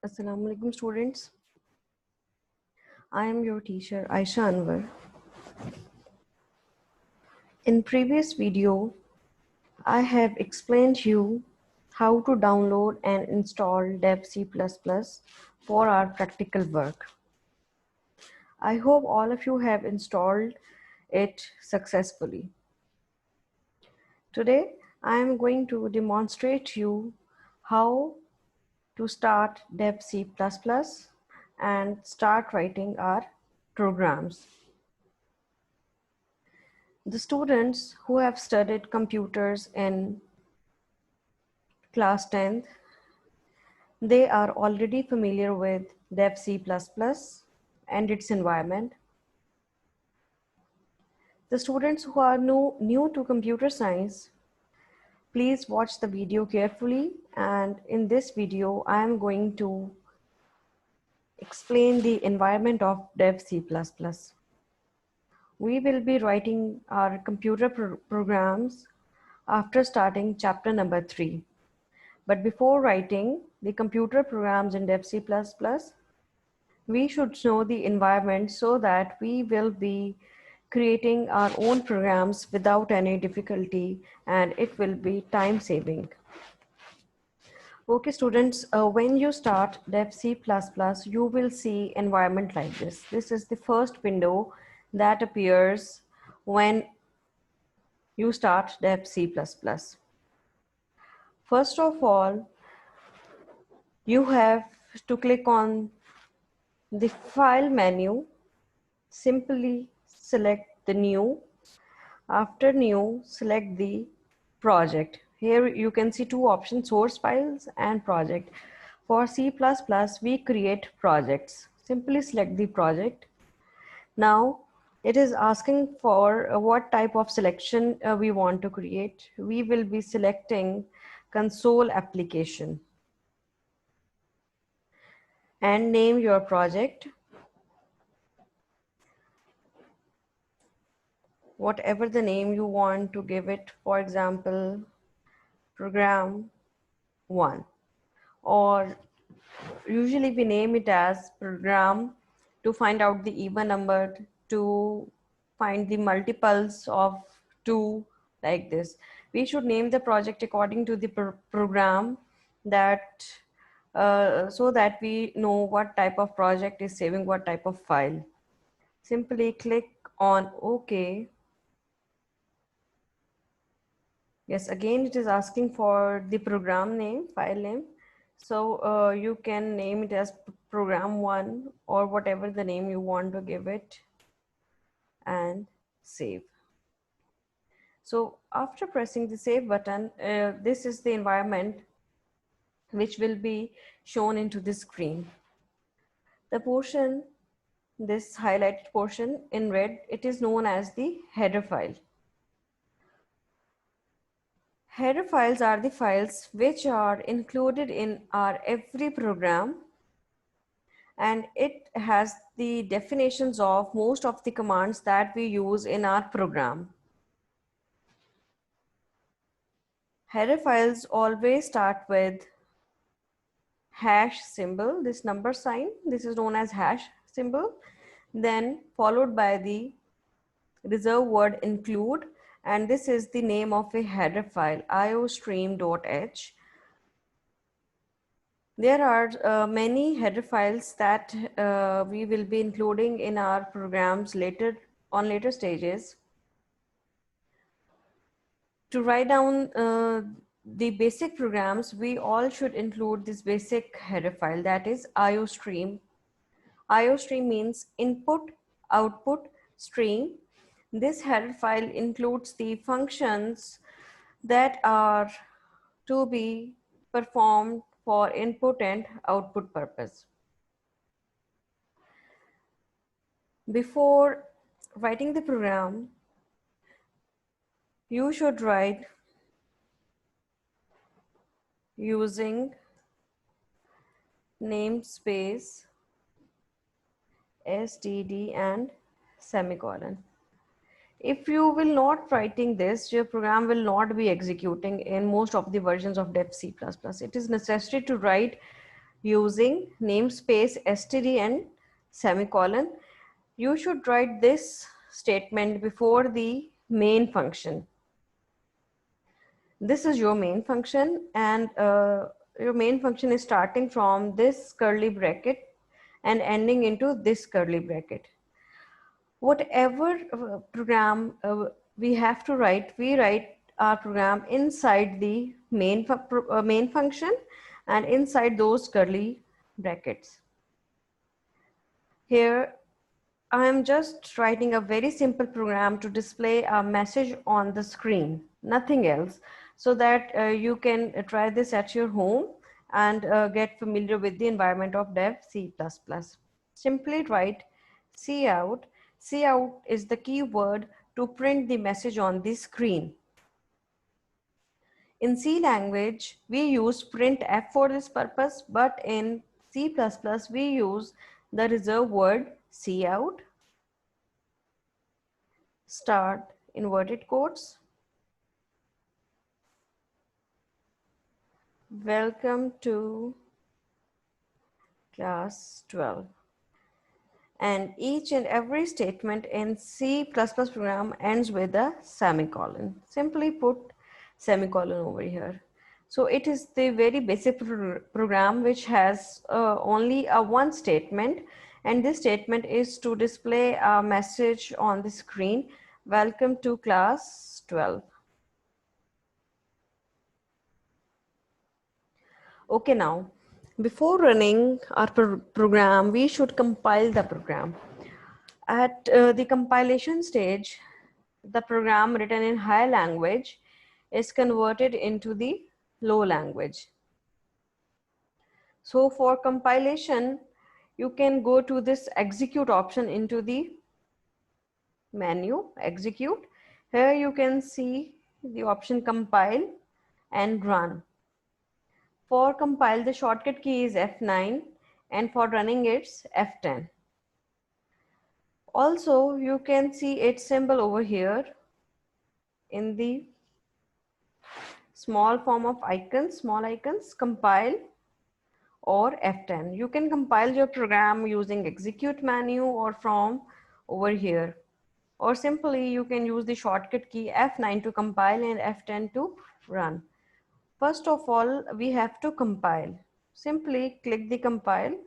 Assalamu alaikum students. I am your teacher Aisha Anwar. In previous video, I have explained you how to download and install Dev C++ for our practical work. I hope all of you have installed it successfully. Today, I am going to demonstrate you how to start Dev C++ and start writing our programs. The students who have studied computers in class 10th, they are already familiar with Dev C++ and its environment. The students who are new to computer science, please watch the video carefully, and in this video I am going to explain the environment of Dev C++. We will be writing our computer programs after starting chapter number 3. But before writing the computer programs in Dev C++, we should know the environment so that we will be creating our own programs without any difficulty, and it will be time saving. Okay students, when you start Dev C++, you will see environment like this. This is the first window that appears when you start Dev C++. First of all, you have to click on the file menu. Simply select the new. After new, select the project. Here you can see two options, source files and project. For C++, we create projects. Simply select the project. Now it is asking for what type of selection we want to create. We will be selecting console application and name your project. Whatever the name you want to give it, for example, program 1, or usually we name it as program to find out the even number, to find the multiples of 2, like this. We should name the project according to the program, that so that we know what type of project is saving what type of file. Simply click on OK. Yes, again it is asking for the program name, file name. So you can name it as program 1 or whatever the name you want to give it, and save. So after pressing the save button, this is the environment which will be shown into the screen. The portion, this highlighted portion in red, it is known as the header file. Header files are the files which are included in our every program, and it has the definitions of most of the commands that we use in our program. Header files always start with hash symbol, this number sign, this is known as hash symbol, then followed by the reserved word include, and this is the name of a header file, iostream.h. There are many header files that we will be including in our programs later stages. To write down the basic programs, we all should include this basic header file, that is iostream. iostream means input output stream. This header file includes the functions that are to be performed for input and output purpose. Before writing the program, you should write using namespace, std and semicolon. If you will not writing this, your program will not be executing in most of the versions of Dev C++. It is necessary to write using namespace std and semicolon. You should write this statement before the main function. This is your main function, and your main function is starting from this curly bracket and ending into this curly bracket. Whatever program we have to write, we write our program inside the main function and inside those curly brackets. Here I am just writing a very simple program to display a message on the screen, nothing else, so that you can try this at your home and get familiar with the environment of Dev C++. Simply write cout. Cout is the keyword to print the message on the screen. In C language, we use printf for this purpose, but in C++, we use the reserved word cout, start inverted quotes, welcome to class 12. And each and every statement in C++ program ends with a semicolon. Simply put semicolon over here. So it is the very basic program which has only a one statement, and this statement is to display a message on the screen, welcome to class 12. Okay, now before running our program, we should compile the program. At the compilation stage, the program written in high language is converted into the low language. So for compilation, you can go to this execute option into the menu, execute. Here you can see the option compile and run. For compile, the shortcut key is F9, and for running it's F10. Also, you can see its symbol over here in the small form of icons, small icons, compile or F10. You can compile your program using execute menu or from over here. Or simply you can use the shortcut key F9 to compile and F10 to run. First of all, we have to compile. Simply click the compile.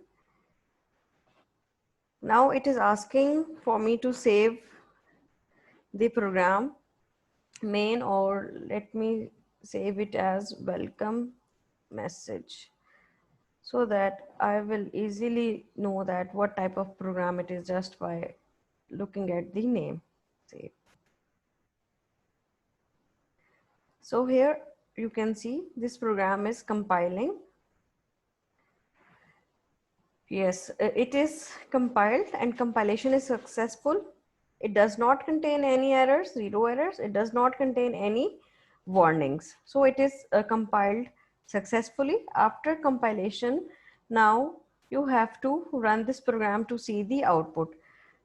Now it is asking for me to save the program main, or let me save it as welcome message, so that I will easily know that what type of program it is just by looking at the name. Save. So here you can see this program is compiling. Yes, it is compiled and compilation is successful. It does not contain any errors, zero errors. It does not contain any warnings. So it is compiled successfully. After compilation, now you have to run this program to see the output.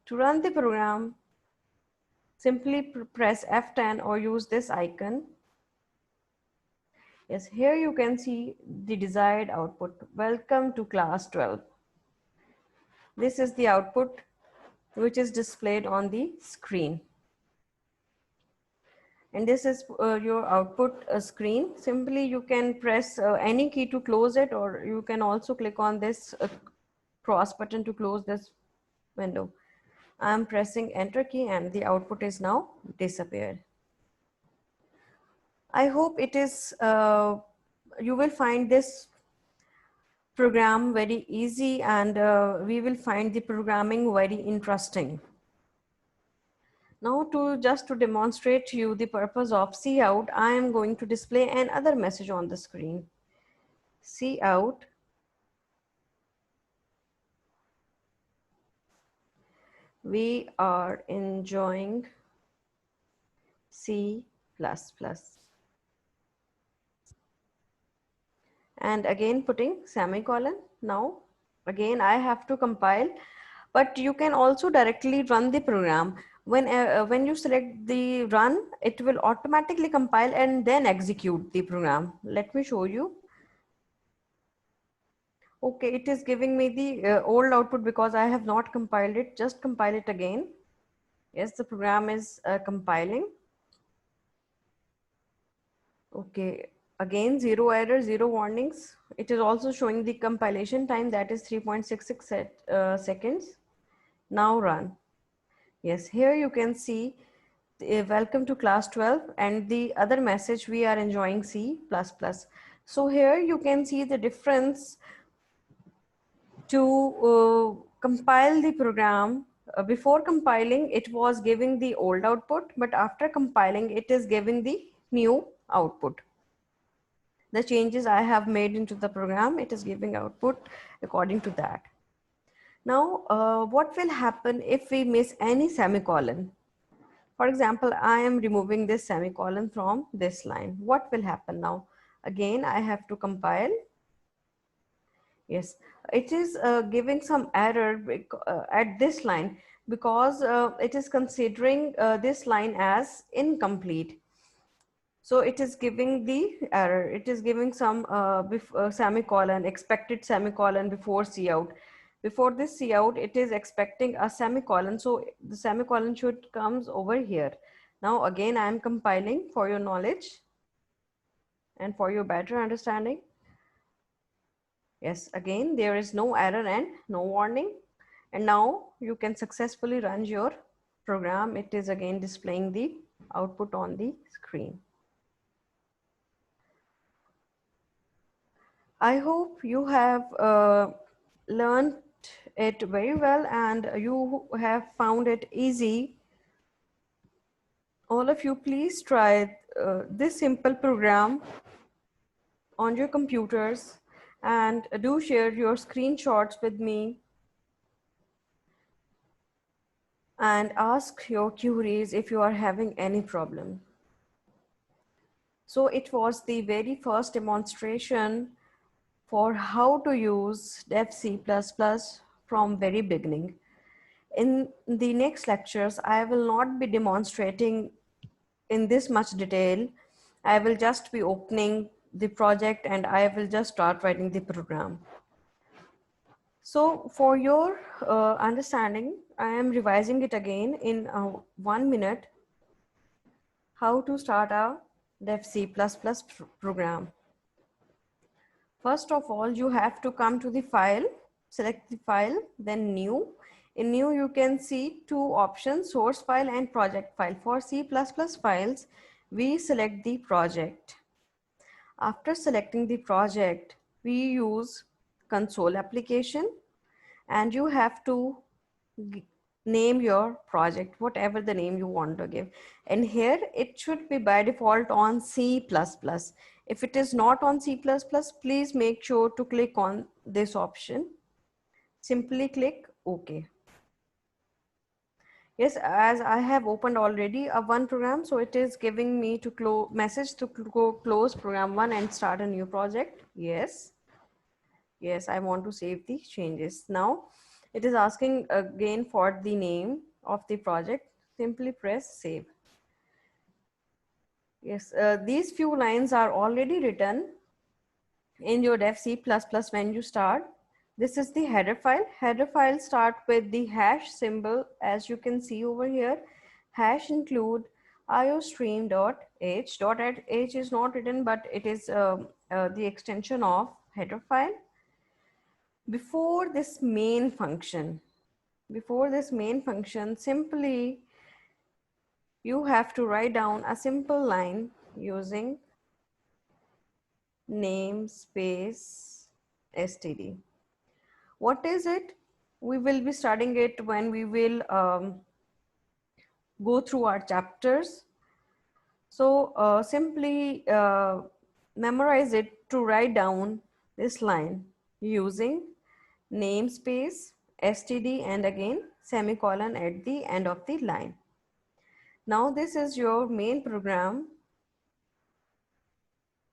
To run the program, simply press F10 or use this icon. Yes, here you can see the desired output. Welcome to class 12. This is the output which is displayed on the screen. And this is your output screen. Simply you can press any key to close it, or you can also click on this cross button to close this window. I am pressing enter key and the output is now disappeared. I hope it is, you will find this program very easy, and we will find the programming very interesting. Now just to demonstrate to you the purpose of cout, I am going to display another message on the screen. Cout, we are enjoying C++. And again putting semicolon. Now again I have to compile, but you can also directly run the program. When you select the run, it will automatically compile and then execute the program. Let me show you. Okay, it is giving me the old output because I have not compiled it. Just compile it again. Yes, the program is compiling. Okay, again, zero error, zero warnings. It is also showing the compilation time, that is 3.66 seconds. Now run. Yes, here you can see welcome to class 12 and the other message, we are enjoying C++. So here you can see the difference to compile the program. Before compiling, it was giving the old output, but after compiling, it is giving the new output. The changes I have made into the program, it is giving output according to that. Now, what will happen if we miss any semicolon? For example, I am removing this semicolon from this line. What will happen now? Again, I have to compile. Yes, it is giving some error at this line because it is considering this line as incomplete. So it is giving the error. It is giving some semicolon, expected semicolon before cout. Before this cout, it is expecting a semicolon. So the semicolon should comes over here. Now again, I am compiling for your knowledge and for your better understanding. Yes, again, there is no error and no warning. And now you can successfully run your program. It is again displaying the output on the screen. I hope you have learned it very well and you have found it easy. All of you, please try this simple program on your computers and do share your screenshots with me and ask your queries if you are having any problem. So it was the very first demonstration for how to use Dev C++ from very beginning. In the next lectures, I will not be demonstrating in this much detail. I will just be opening the project and I will just start writing the program. So for your understanding, I am revising it again in 1 minute, how to start a Dev C++ program. First of all, you have to come to the file, select the file, then new. In new, you can see two options, source file and project file. For C++ files, we select the project. After selecting the project, we use console application and you have to name your project, whatever the name you want to give. And here it should be by default on C++. If it is not on C++, please make sure to click on this option. Simply click OK. Yes, as I have opened already a one program, so it is giving me to message to go close program one and start a new project. Yes. Yes, I want to save the changes. Now it is asking again for the name of the project. Simply press save. Yes, these few lines are already written in your Dev C++ when you start. This is the header file. Header file start with the hash symbol, as you can see over here. Hash include iostream.h. .h is not written, but it is the extension of header file. Before this main function, simply you have to write down a simple line using namespace std. What is it? We will be studying it when we will go through our chapters. So simply memorize it to write down this line using namespace std and again semicolon at the end of the line. Now this is your main program.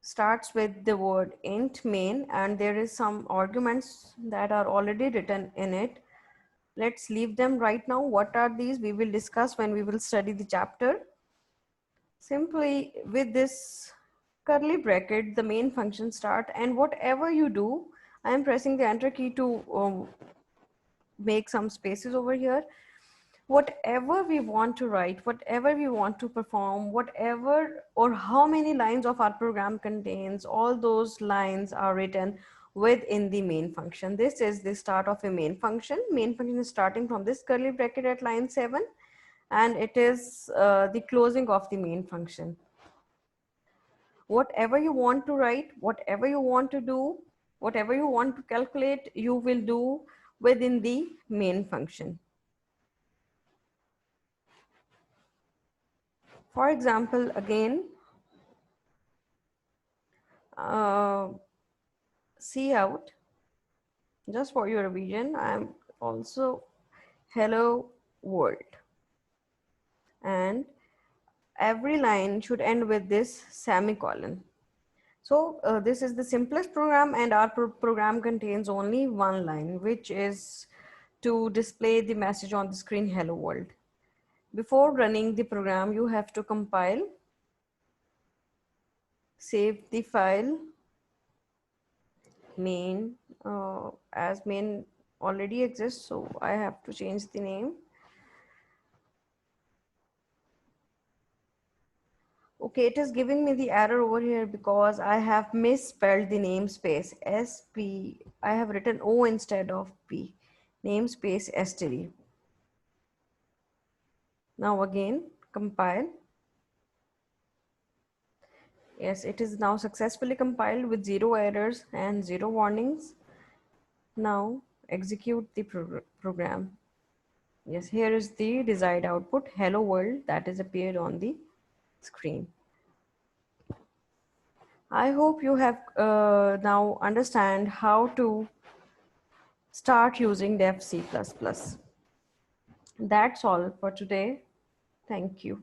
Starts with the word int main and there is some arguments that are already written in it. Let's leave them right now. What are these? We will discuss when we will study the chapter. Simply with this curly bracket, the main function start, and whatever you do, I am pressing the enter key to make some spaces over here. Whatever we want to write, whatever we want to perform, whatever or how many lines of our program contains, all those lines are written within the main function. This is the start of a main function. Main function is starting from this curly bracket at line 7, and it is the closing of the main function. Whatever you want to write, whatever you want to do, whatever you want to calculate, you will do within the main function. For example, again, see out, just for your revision, I'm also hello world, and every line should end with this semicolon. So this is the simplest program, and our program contains only one line, which is to display the message on the screen, hello world. Before running the program, you have to compile, save the file, main, as main already exists, so I have to change the name. Okay, it is giving me the error over here because I have misspelled the namespace. SP, I have written O instead of P. Namespace std. Now again, compile. Yes, it is now successfully compiled with 0 errors and 0 warnings. Now execute the program. Yes, here is the desired output, hello world, that is appeared on the screen. I hope you have now understand how to start using Dev C++. That's all for today. Thank you.